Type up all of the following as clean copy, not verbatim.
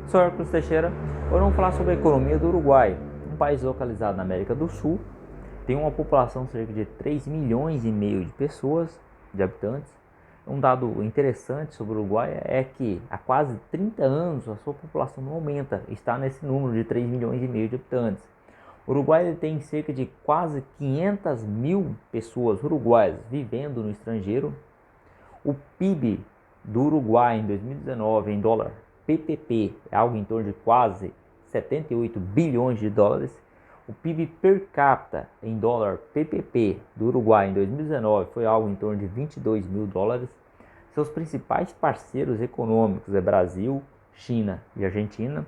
Sou Hércules Teixeira. Hoje vamos falar sobre a economia do Uruguai, um país localizado na América do Sul, tem uma população de cerca de 3 milhões e meio de pessoas, de habitantes. Um dado interessante sobre o Uruguai é que há quase 30 anos a sua população não aumenta, está nesse número de 3 milhões e meio de habitantes. O Uruguai ele tem cerca de quase 500 mil pessoas uruguaias vivendo no estrangeiro. O PIB do Uruguai em 2019 em dólar PPP é algo em torno de quase 78 bilhões de dólares. O PIB per capita em dólar PPP do Uruguai em 2019 foi algo em torno de 22 mil dólares. Seus principais parceiros econômicos é Brasil, China e Argentina.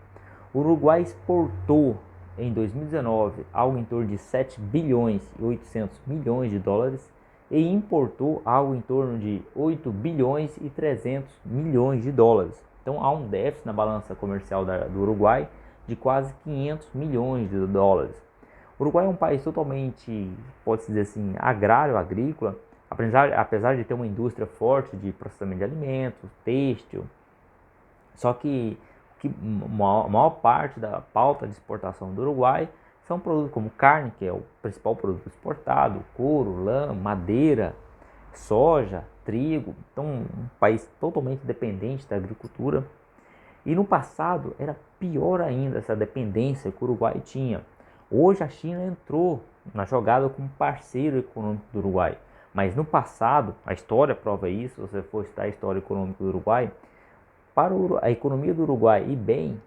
O Uruguai exportou em 2019 algo em torno de 7 bilhões e 800 milhões de dólares e importou algo em torno de 8 bilhões e 300 milhões de dólares. Então há um déficit na balança comercial do Uruguai de quase 500 milhões de dólares. O Uruguai é um país totalmente, pode-se dizer assim, agrário, agrícola, apesar de ter uma indústria forte de processamento de alimentos, têxtil. Só que a maior parte da pauta de exportação do Uruguai são produtos como carne, que é o principal produto exportado, couro, lã, madeira, soja, trigo. Então, um país totalmente dependente da agricultura. E no passado era pior ainda essa dependência que o Uruguai tinha. Hoje a China entrou na jogada como parceiro econômico do Uruguai. Mas no passado, a história prova isso, se você for estudar a história econômica do Uruguai, para a economia do Uruguai ir bem,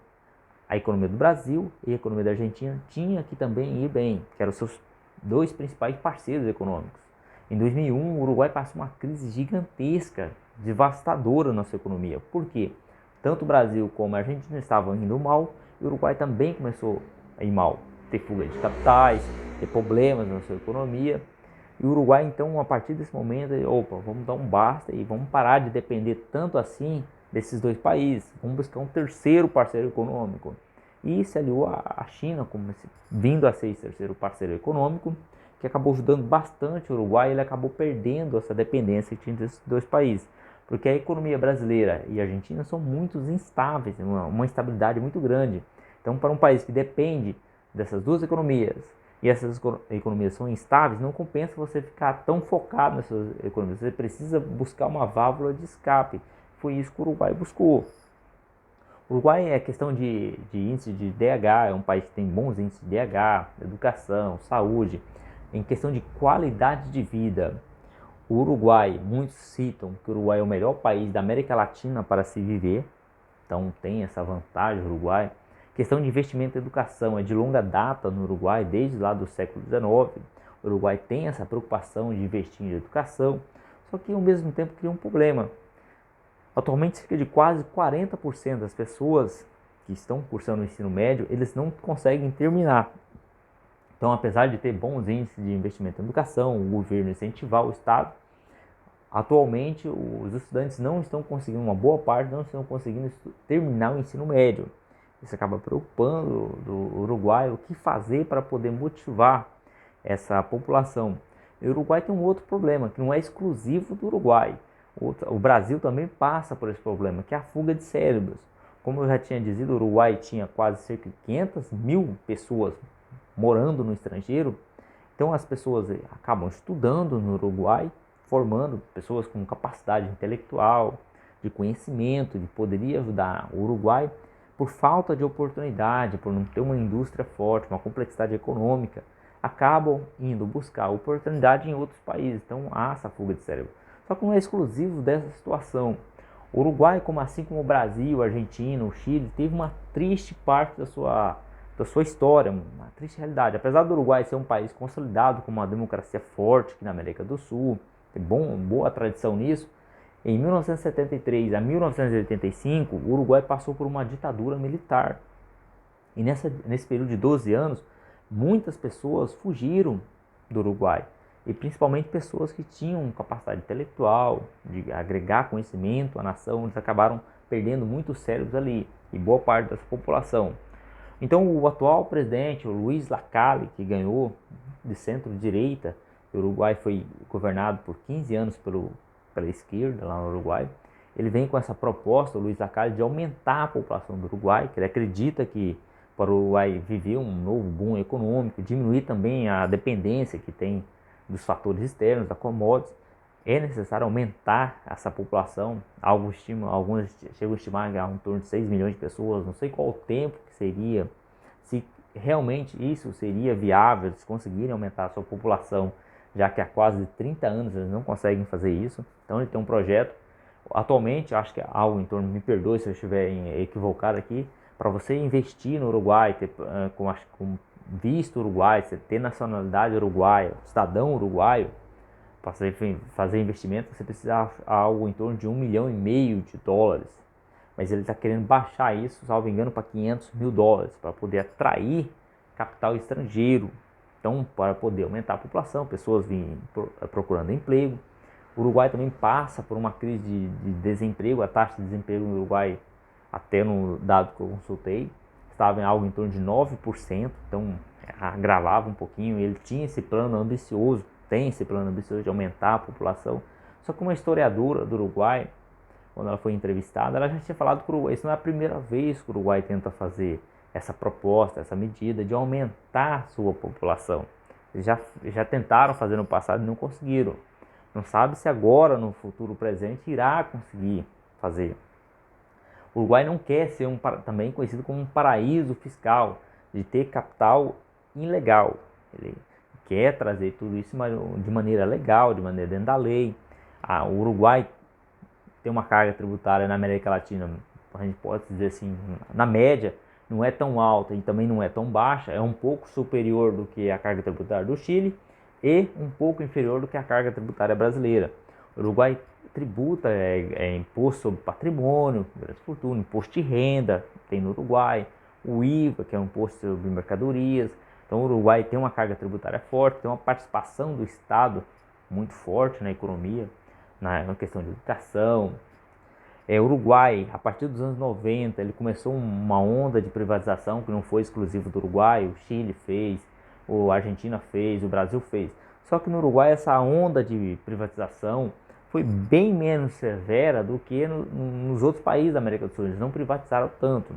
a economia do Brasil e a economia da Argentina tinha que também ir bem, que eram os seus dois principais parceiros econômicos. Em 2001, o Uruguai passou uma crise gigantesca, devastadora na sua economia. Por quê? Tanto o Brasil como a Argentina estavam indo mal e o Uruguai também começou a ir mal, ter fuga de capitais, ter problemas na sua economia. E o Uruguai, então, a partir desse momento, vamos dar um basta e vamos parar de depender tanto assim desses dois países. Vamos buscar um terceiro parceiro econômico. E se aliou à China, vindo a ser esse terceiro parceiro econômico, que acabou ajudando bastante o Uruguai. Ele acabou perdendo essa dependência que tinha desses dois países. Porque a economia brasileira e a Argentina são muito instáveis, uma instabilidade muito grande. Então, para um país que depende dessas duas economias, e essas economias são instáveis, não compensa você ficar tão focado nessas economias. Você precisa buscar uma válvula de escape. Foi isso que o Uruguai buscou. O Uruguai é questão de índice de DH, é um país que tem bons índices de DH, educação, saúde. Em questão de qualidade de vida, o Uruguai, muitos citam que o Uruguai é o melhor país da América Latina para se viver. Então tem essa vantagem o Uruguai. Questão de investimento em educação é de longa data no Uruguai, desde lá do século XIX. O Uruguai tem essa preocupação de investir em educação, só que ao mesmo tempo cria um problema. Atualmente, cerca de quase 40% das pessoas que estão cursando o ensino médio, eles não conseguem terminar. Então, apesar de ter bons índices de investimento em educação, o governo incentivar o Estado, atualmente os estudantes não estão conseguindo, uma boa parte não estão conseguindo terminar o ensino médio. Isso acaba preocupando o Uruguai, o que fazer para poder motivar essa população. E o Uruguai tem um outro problema, que não é exclusivo do Uruguai. O Brasil também passa por esse problema, que é a fuga de cérebros. Como eu já tinha dito, o Uruguai tinha quase cerca de 500 mil pessoas morando no estrangeiro. Então as pessoas acabam estudando no Uruguai, formando pessoas com capacidade intelectual, de conhecimento, de poderia ajudar o Uruguai. Por falta de oportunidade, por não ter uma indústria forte, uma complexidade econômica, acabam indo buscar oportunidade em outros países. Então há essa fuga de cérebro. Só que não é exclusivo dessa situação. O Uruguai, assim como o Brasil, a Argentina, o Chile, teve uma triste parte da sua história, uma triste realidade. Apesar do Uruguai ser um país consolidado com uma democracia forte aqui na América do Sul, tem boa tradição nisso, em 1973 a 1985, o Uruguai passou por uma ditadura militar. E nesse período de 12 anos, muitas pessoas fugiram do Uruguai. E principalmente pessoas que tinham capacidade intelectual, de agregar conhecimento à nação, eles acabaram perdendo muitos cérebros ali, e boa parte da população. Então o atual presidente, o Luiz Lacalle, que ganhou de centro-direita, o Uruguai foi governado por 15 anos pela esquerda lá no Uruguai, ele vem com essa proposta, o Luiz Lacalle, de aumentar a população do Uruguai, que ele acredita que para o Uruguai viver um novo boom econômico, diminuir também a dependência que tem dos fatores externos, da commodities, é necessário aumentar essa população. Alguns chegam a estimar que há em torno de 6 milhões de pessoas, não sei qual o tempo que seria, se realmente isso seria viável, se conseguirem aumentar a sua população, já que há quase 30 anos eles não conseguem fazer isso. Então ele tem um projeto, atualmente, acho que é algo em torno, me perdoe se eu estiver equivocado aqui, para você investir no Uruguai, com visto uruguaio, você ter nacionalidade uruguaia, cidadão uruguaio, para fazer investimento, você precisa algo em torno de 1,5 milhão de dólares. Mas ele está querendo baixar isso, salvo engano, para 500 mil dólares, para poder atrair capital estrangeiro. Então, para poder aumentar a população, pessoas virem procurando emprego. O Uruguai também passa por uma crise de desemprego. A taxa de desemprego no Uruguai, até no dado que eu consultei, estava em algo em torno de 9%, então agravava um pouquinho. Ele tinha esse plano ambicioso, tem esse plano ambicioso de aumentar a população. Só que uma historiadora do Uruguai, quando ela foi entrevistada, ela já tinha falado que o Uruguai, isso não é a primeira vez que o Uruguai tenta fazer essa proposta, essa medida de aumentar a sua população. Eles já tentaram fazer no passado e não conseguiram. Não sabe se agora, no futuro presente, irá conseguir fazer. O Uruguai não quer ser também conhecido como um paraíso fiscal, de ter capital ilegal. Ele quer trazer tudo isso de maneira legal, de maneira dentro da lei. O Uruguai tem uma carga tributária na América Latina, a gente pode dizer assim, na média, não é tão alta e também não é tão baixa, é um pouco superior do que a carga tributária do Chile e um pouco inferior do que a carga tributária brasileira. O Uruguai tributa imposto sobre patrimônio, grandes fortunas, imposto de renda, tem no Uruguai, o IVA, que é um imposto sobre mercadorias. Então o Uruguai tem uma carga tributária forte, tem uma participação do Estado muito forte na economia, na questão de educação. O Uruguai, a partir dos anos 90, ele começou uma onda de privatização que não foi exclusivo do Uruguai, o Chile fez, a Argentina fez, o Brasil fez. Só que no Uruguai essa onda de privatização foi bem menos severa do que nos outros países da América do Sul. Eles não privatizaram tanto.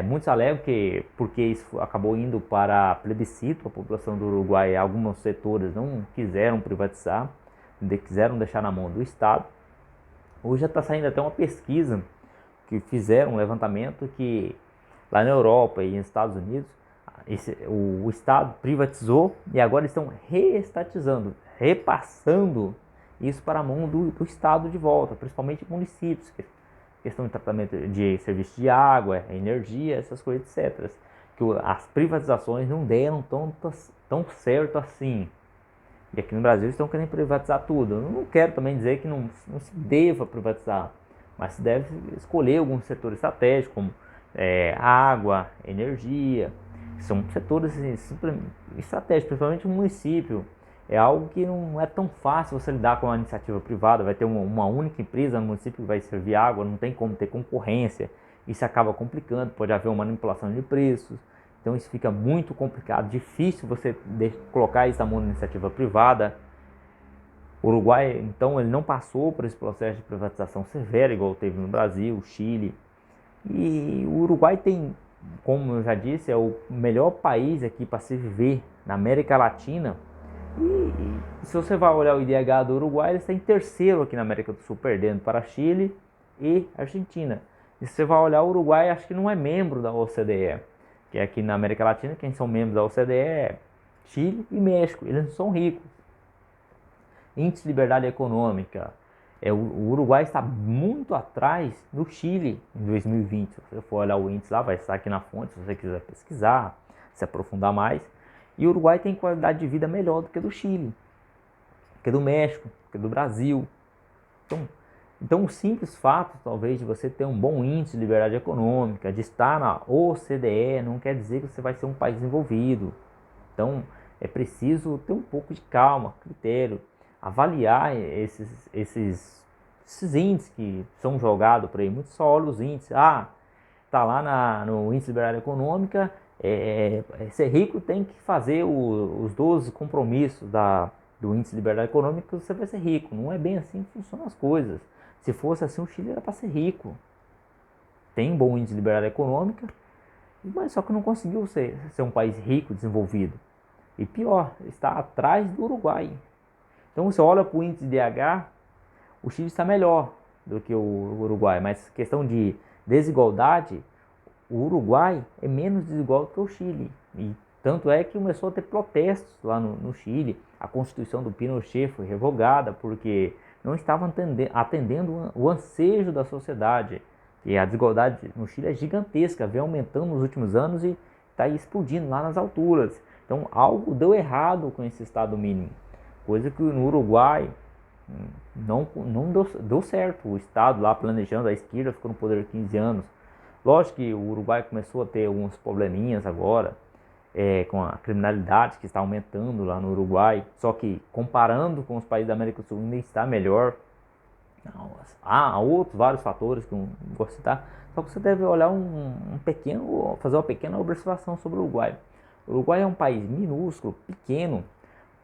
Muitos alegam que, porque isso acabou indo para plebiscito, a população do Uruguai, alguns setores não quiseram privatizar, quiseram deixar na mão do Estado. Hoje já está saindo até uma pesquisa que fizeram um levantamento que lá na Europa e nos Estados Unidos o Estado privatizou e agora estão reestatizando, repassando isso para a mão do Estado de volta, principalmente municípios, questão de tratamento de serviço de água, energia, essas coisas, etc. Que as privatizações não deram tão certo assim. E aqui no Brasil estão querendo privatizar tudo. Eu não quero também dizer que não se deva privatizar, mas se deve escolher alguns setores estratégicos, como água, energia, que são setores estratégicos, principalmente o município. É algo que não é tão fácil você lidar com a iniciativa privada. Vai ter uma única empresa no município que vai servir água, não tem como ter concorrência. Isso acaba complicando, pode haver uma manipulação de preços. Então isso fica muito complicado, difícil você colocar isso na mão da iniciativa privada. O Uruguai, então, ele não passou por esse processo de privatização severa, igual teve no Brasil, Chile. E o Uruguai tem, como eu já disse, é o melhor país aqui para se viver na América Latina. E se você vai olhar o IDH do Uruguai, ele está em terceiro aqui na América do Sul, perdendo para Chile e Argentina. E se você vai olhar o Uruguai, acho que não é membro da OCDE. Que aqui na América Latina, quem são membros da OCDE é Chile e México, eles não são ricos. Índice de liberdade econômica, o Uruguai está muito atrás do Chile em 2020. Se você for olhar o índice lá, vai estar aqui na fonte, se você quiser pesquisar, se aprofundar mais. E o Uruguai tem qualidade de vida melhor do que do Chile, que do México, que do Brasil. Então o simples fato, talvez, de você ter um bom índice de liberdade econômica, de estar na OCDE, não quer dizer que você vai ser um país desenvolvido. Então é preciso ter um pouco de calma, critério, avaliar esses índices que são jogados por aí. Muitos só olham os índices. Tá lá no índice de liberdade econômica, ser rico tem que fazer os 12 compromissos do índice de liberdade econômica, você vai ser rico. Não é bem assim que funcionam as coisas. Se fosse assim, o Chile era para ser rico. Tem bom índice de liberdade econômica, mas só que não conseguiu ser um país rico, desenvolvido. E pior, está atrás do Uruguai. Então você olha para o índice de DH, o Chile está melhor do que o Uruguai, mas questão de desigualdade, o Uruguai é menos desigual que o Chile. E tanto é que começou a ter protestos lá no Chile. A Constituição do Pinochet foi revogada porque não estava atendendo o ansejo da sociedade. E a desigualdade no Chile é gigantesca, vem aumentando nos últimos anos e está explodindo lá nas alturas. Então algo deu errado com esse Estado mínimo, coisa que no Uruguai não deu certo. O Estado lá planejando, a esquerda ficou no poder 15 anos. Lógico que o Uruguai começou a ter alguns probleminhas agora, com a criminalidade que está aumentando lá no Uruguai, só que comparando com os países da América do Sul ainda está melhor. Há outros vários fatores que eu não vou citar, só que você deve olhar fazer uma pequena observação sobre o Uruguai. O Uruguai é um país minúsculo, pequeno,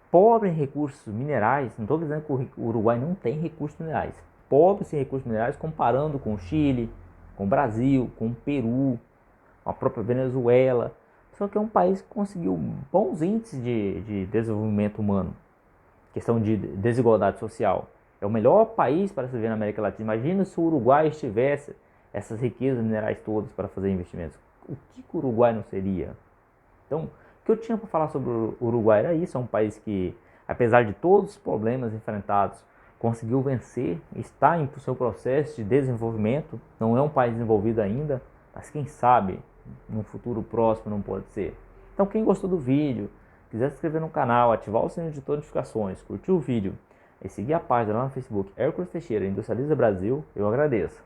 pobre em recursos minerais. Não estou dizendo que o Uruguai não tem recursos minerais. Pobre em recursos minerais comparando com o Chile, com o Brasil, com o Peru, com a própria Venezuela. Só que é um país que conseguiu bons índices de desenvolvimento humano, questão de desigualdade social. É o melhor país para se ver na América Latina. Imagina se o Uruguai tivesse essas riquezas minerais todas para fazer investimentos. O que o Uruguai não seria? Então, o que eu tinha para falar sobre o Uruguai era isso. É um país que, apesar de todos os problemas enfrentados, conseguiu vencer, está em seu processo de desenvolvimento. Não é um país desenvolvido ainda, mas quem sabe, no futuro próximo não pode ser. Então, quem gostou do vídeo, quiser se inscrever no canal, ativar o sininho de notificações, curtir o vídeo e seguir a página lá no Facebook Hércules Teixeira Industrializa Brasil, eu agradeço.